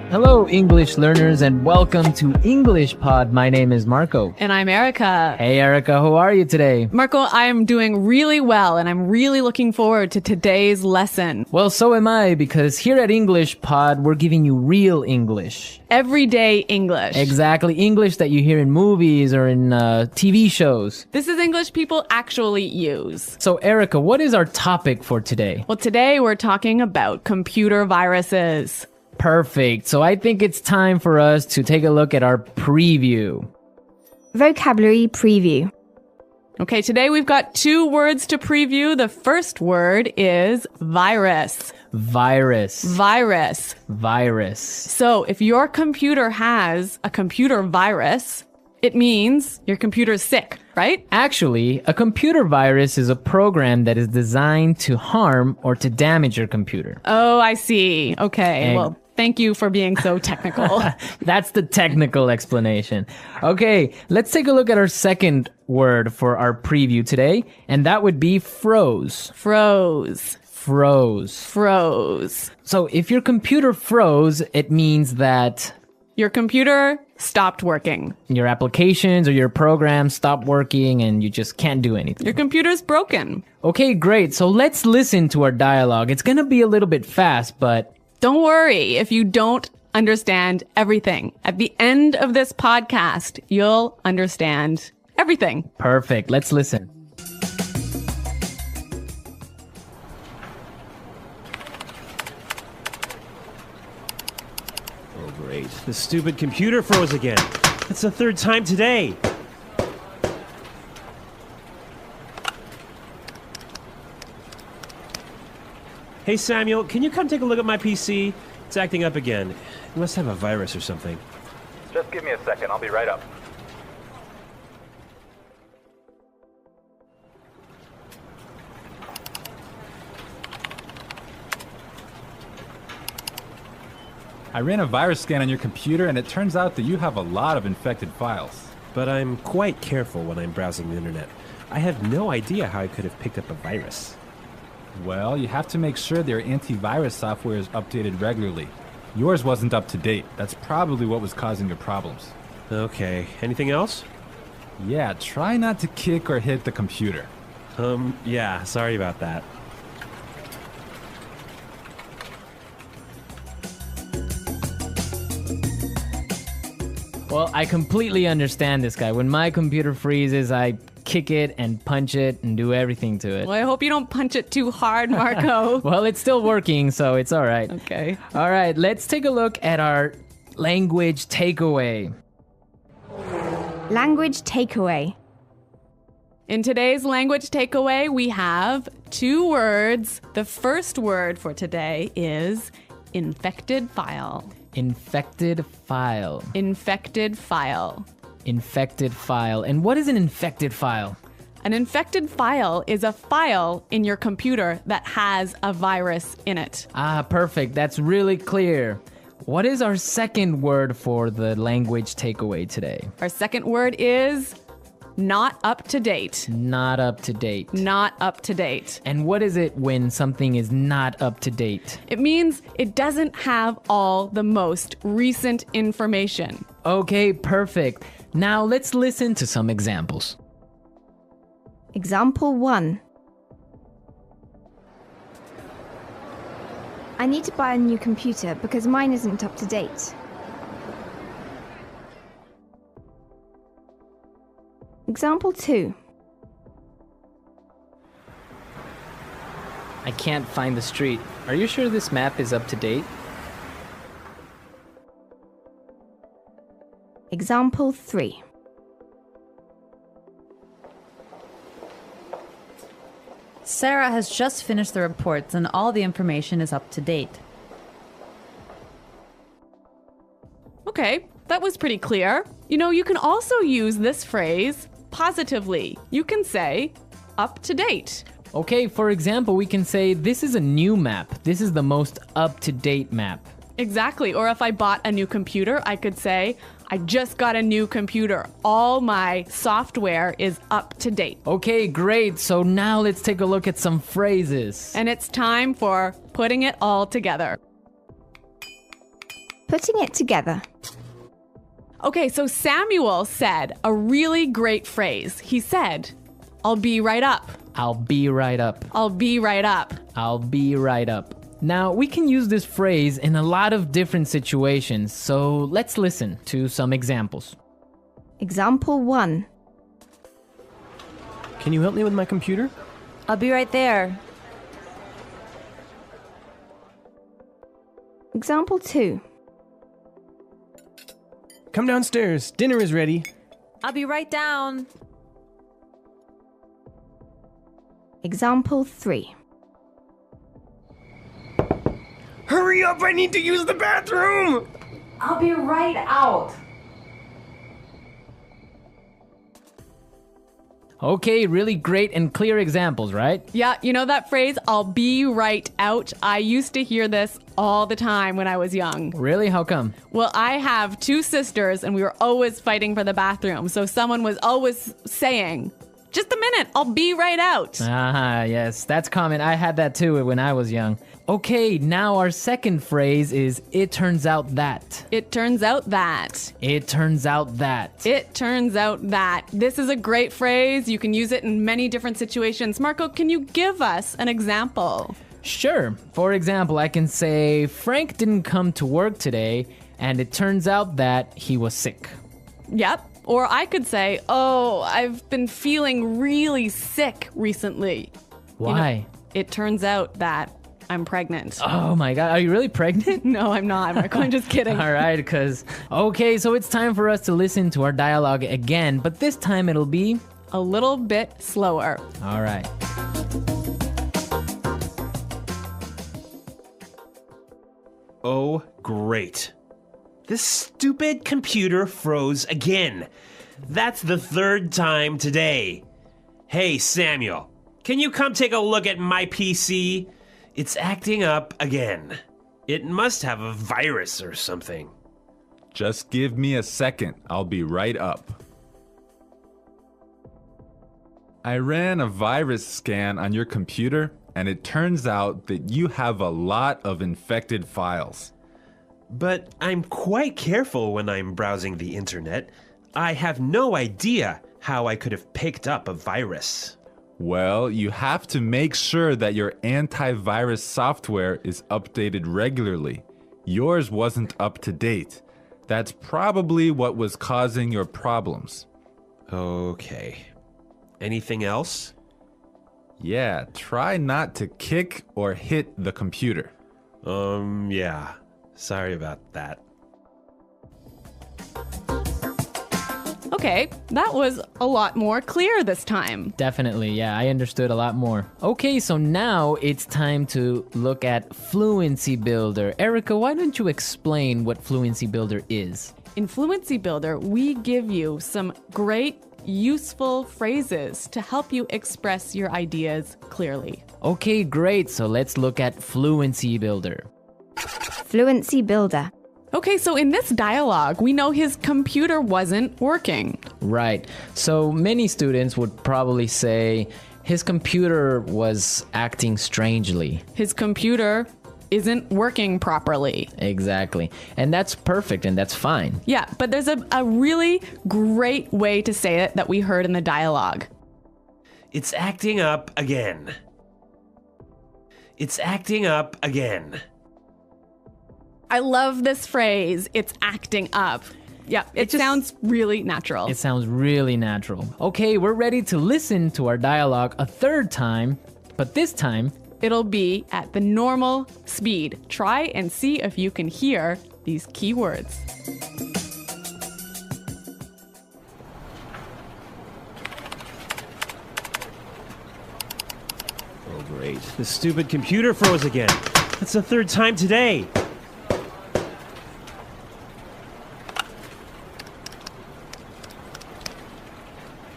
Hello, English learners, and welcome to English Pod. My name is Marco. And I'm Erica. Hey, Erica, how are you today? Marco, I'm doing really well, and I'm really looking forward to today's lesson. Well, so am I, because here at English Pod, we're giving you real English. Everyday English. Exactly, English that you hear in movies or in TV shows. This is English people actually use. So, Erica, what is our topic for today? Well, today we're talking about computer viruses. Perfect. So I think it's time for us to take a look at our preview. Vocabulary preview. Okay, today we've got 2 words to preview. The first word is virus. Virus. Virus. Virus. So if your computer has a computer virus, it means your computer's sick, right? Actually, a computer virus is a program that is designed to harm or to damage your computer. Oh, I see. Okay, well, thank you for being so technical. That's the technical explanation. Okay, let's take a look at our second word for our preview today, and that would be froze. Froze. Froze. Froze. So if your computer froze, it means that your computer stopped working. Your applications or your programs stopped working and you just can't do anything. Your computer's broken. Okay, great. So let's listen to our dialogue. It's gonna be a little bit fast, but don't worry if you don't understand everything. At the end of this podcast, you'll understand everything. Perfect. Let's listen. Oh, great. The stupid computer froze again. That's the 3rd time today. Hey, Samuel, can you come take a look at my PC? It's acting up again. It must have a virus or something. Just give me a second. I'll be right up. I ran a virus scan on your computer, and it turns out that you have a lot of infected files. But I'm quite careful when I'm browsing the internet. I have no idea how I could have picked up a virus. Well, you have to make sure their antivirus software is updated regularly. Yours wasn't up to date. That's probably what was causing your problems. Okay. Anything else? Yeah, try not to kick or hit the computer. Yeah, sorry about that. Well, I completely understand this guy. When my computer freezes, I kick it and punch it and do everything to it. Well, I hope you don't punch it too hard, Marco. Well, it's still working, so it's all right. Okay. All right, let's take a look at our language takeaway. Language takeaway. In today's language takeaway, we have 2 words. The first word for today is infected file. Infected file. Infected file. Infected file. And what is an infected file? An infected file is a file in your computer that has a virus in it. Ah, perfect. That's really clear. What is our second word for the language takeaway today? Our second word is not up to date. Not up to date. Not up to date. And what is it when something is not up to date? It means it doesn't have all the most recent information. Okay, perfect. Now let's listen to some examples. Example 1. I need to buy a new computer because mine isn't up to date. Example 2. I can't find the street. Are you sure this map is up to date? Example 3. Sarah has just finished the reports and all the information is up to date. Okay, that was pretty clear. You know, you can also use this phrase positively. You can say, up to date. Okay, for example, we can say, this is a new map. This is the most up-to-date map. Exactly. Or if I bought a new computer, I could say, I just got a new computer. All my software is up to date. Okay, great. So now let's take a look at some phrases. And it's time for putting it all together. Putting it together. Okay, so Samuel said a really great phrase. He said, I'll be right up. I'll be right up. I'll be right up. I'll be right up. Now, we can use this phrase in a lot of different situations, so let's listen to some examples. Example 1. Can you help me with my computer? I'll be right there. Example 2. Come downstairs. Dinner is ready. I'll be right down. Example 3. Hurry up, I need to use the bathroom! I'll be right out. Okay, really great and clear examples, right? Yeah, you know that phrase, I'll be right out? I used to hear this all the time when I was young. Really? How come? Well, I have 2 sisters and we were always fighting for the bathroom. So someone was always saying, just a minute, I'll be right out. Ah, yes, that's common. I had that too when I was young. Okay, now our second phrase is, it turns out that. It turns out that. It turns out that. It turns out that. This is a great phrase. You can use it in many different situations. Marco, can you give us an example? Sure. For example, I can say, Frank didn't come to work today, and it turns out that he was sick. Yep. Or I could say, oh, I've been feeling really sick recently. Why? It turns out that I'm pregnant. Oh my God, are you really pregnant? No, I'm not, Marco. I'm just kidding. All right, okay, so it's time for us to listen to our dialogue again, but this time it'll be a little bit slower. all right. Oh, great. This stupid computer froze again. That's the 3rd time today. Hey, Samuel, can you come take a look at my PC? It's acting up again. It must have a virus or something. Just give me a second. I'll be right up. I ran a virus scan on your computer, and it turns out that you have a lot of infected files. But I'm quite careful when I'm browsing the internet. I have no idea how I could have picked up a virus. Well, you have to make sure that your antivirus software is updated regularly. Yours wasn't up to date. That's probably what was causing your problems. Okay. Anything else? Yeah, try not to kick or hit the computer. Yeah. Sorry about that. Okay, that was a lot more clear this time. Definitely, yeah, I understood a lot more. Okay, so now it's time to look at Fluency Builder. Erica, why don't you explain what Fluency Builder is? In Fluency Builder, we give you some great, useful phrases to help you express your ideas clearly. Okay, great, so let's look at Fluency Builder. Fluency Builder. Okay, so in this dialogue, we know his computer wasn't working. Right, so many students would probably say his computer was acting strangely. His computer isn't working properly. Exactly, and that's perfect and that's fine. Yeah, but there's a really great way to say it that we heard in the dialogue. It's acting up again. It's acting up again. I love this phrase, it's acting up. Yeah, it sounds really natural. It sounds really natural. Okay, we're ready to listen to our dialogue a 3rd time, but this time, it'll be at the normal speed. Try and see if you can hear these key words. Oh, great. The stupid computer froze again. That's the 3rd time today.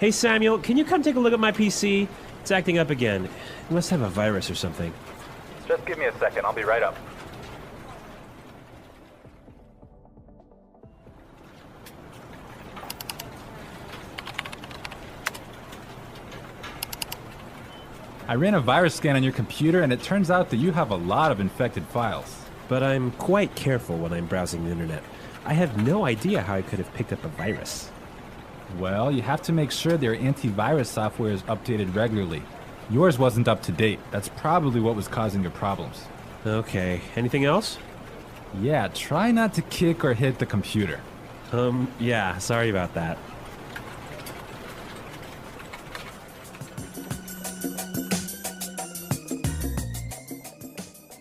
Hey, Samuel, can you come take a look at my PC? It's acting up again. It must have a virus or something. Just give me a second. I'll be right up. I ran a virus scan on your computer, and it turns out that you have a lot of infected files. but I'm quite careful when I'm browsing the internet. I have no idea how I could have picked up a virus. Well, you have to make sure their antivirus software is updated regularly. Yours wasn't up to date. That's probably what was causing your problems. Okay, anything else? Yeah, try not to kick or hit the computer. Yeah, sorry about that.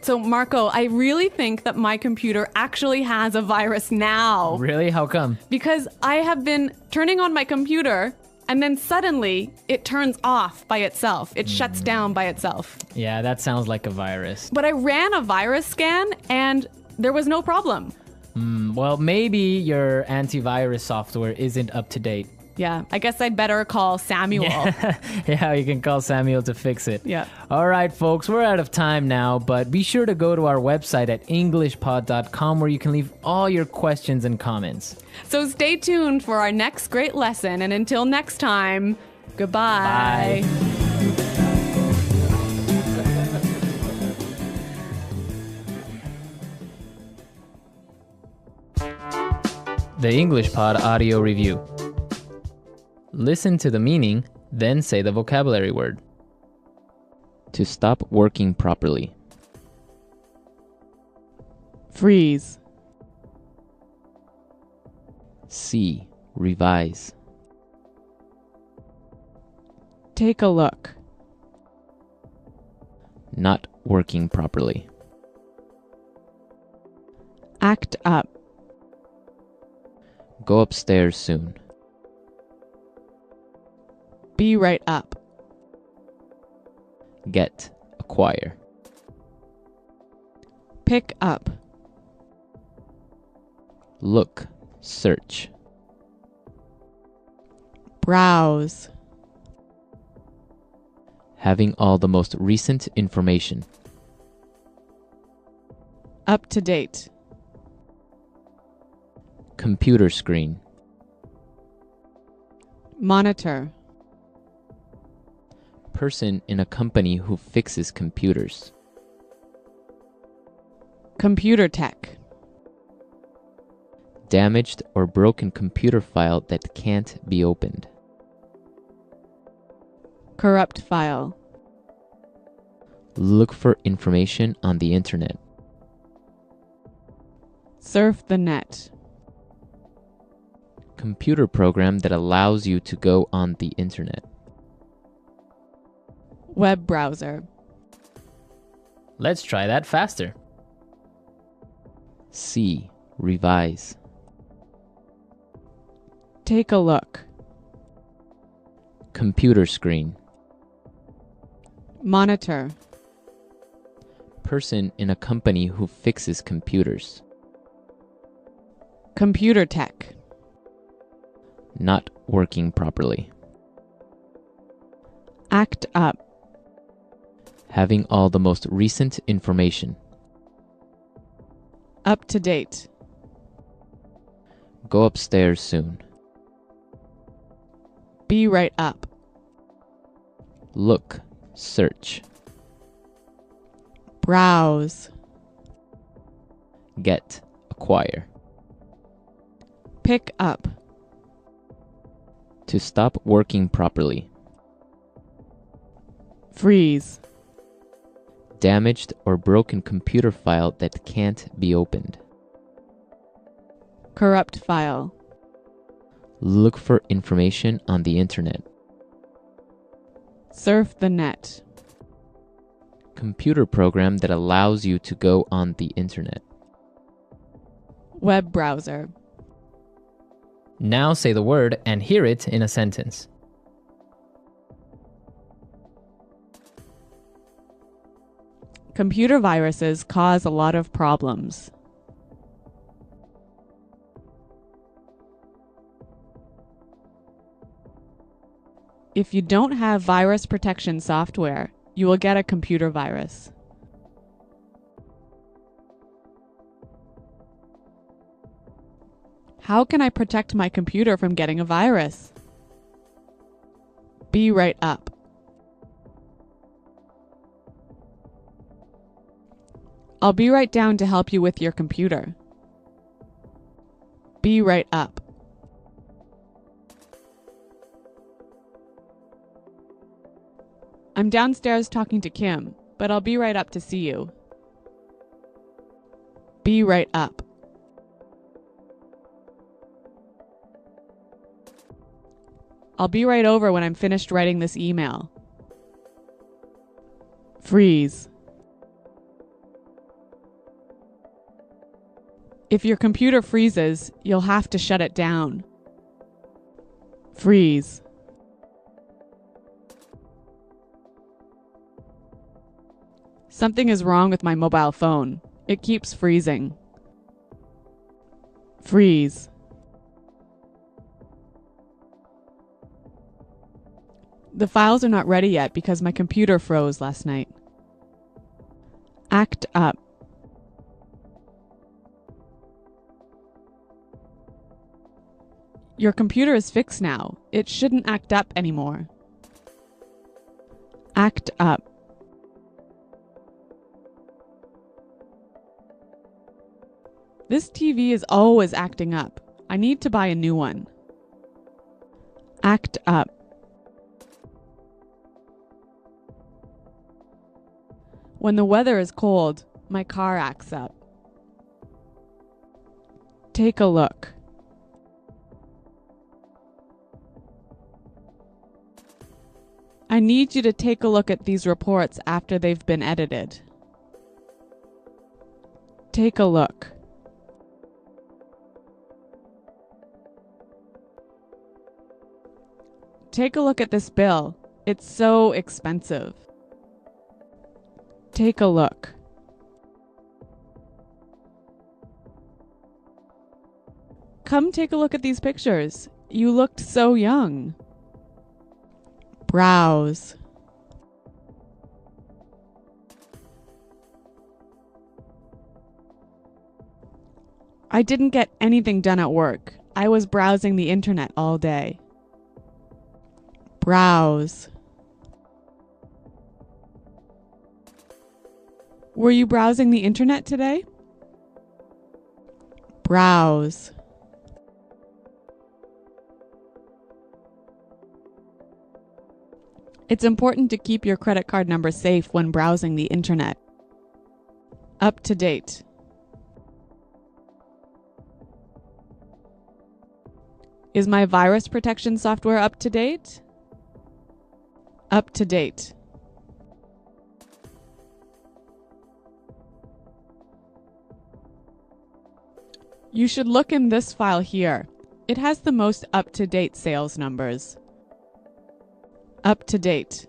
So, Marco, I really think that my computer actually has a virus now. Really? How come? Because I have been turning on my computer and then suddenly it turns off by itself. It shuts down by itself. Yeah, that sounds like a virus. But I ran a virus scan and there was no problem. Well, maybe your antivirus software isn't up to date. Yeah, I guess I'd better call Samuel. Yeah, you can call Samuel to fix it. Yeah. All right, folks, we're out of time now, but be sure to go to our website at englishpod.com where you can leave all your questions and comments. So stay tuned for our next great lesson. And until next time, goodbye. Bye. The English Pod Audio Review. Listen to the meaning, then say the vocabulary word. To stop working properly. Freeze. See, revise. Take a look. Not working properly. Act up. Go upstairs soon. Be right up. Get, acquire. Pick up. Look, search. Browse. Having all the most recent information. Up to date. Computer screen. Monitor. Person in a company who fixes computers. Computer tech. Damaged or broken computer file that can't be opened. Corrupt file. Look for information on the internet. Surf the net. Computer program that allows you to go on the internet. Web browser. Let's try that faster. See, revise. Take a look. Computer screen. Monitor. Person in a company who fixes computers. Computer tech. Not working properly. Act up. Having all the most recent information. Up to date. Go upstairs soon. Be right up. Look, search. Browse. Get, acquire. Pick up. To stop working properly. Freeze. Damaged or broken computer file that can't be opened. Corrupt file. Look for information on the internet. Surf the net. Computer program that allows you to go on the internet. Web browser. Now say the word and hear it in a sentence. Computer viruses cause a lot of problems. If you don't have virus protection software, you will get a computer virus. How can I protect my computer from getting a virus? Be right up. I'll be right down to help you with your computer. Be right up. I'm downstairs talking to Kim, but I'll be right up to see you. Be right up. I'll be right over when I'm finished writing this email. Freeze. If your computer freezes, you'll have to shut it down. Freeze. Something is wrong with my mobile phone. It keeps freezing. Freeze. The files are not ready yet because my computer froze last night. Act up. Your computer is fixed now. It shouldn't act up anymore. Act up. This TV is always acting up. I need to buy a new one. Act up. When the weather is cold, my car acts up. Take a look. I need you to take a look at these reports after they've been edited. Take a look. Take a look at this bill. It's so expensive. Take a look. Come take a look at these pictures. You looked so young. Browse. I didn't get anything done at work. I was browsing the internet all day. Browse. Were you browsing the internet today? Browse. It's important to keep your credit card number safe when browsing the internet. Up to date. Is my virus protection software up to date? Up to date. You should look in this file here. It has the most up-to-date sales numbers. Up to date.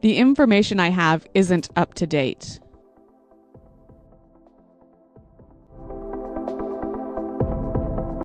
The information I have isn't up to date.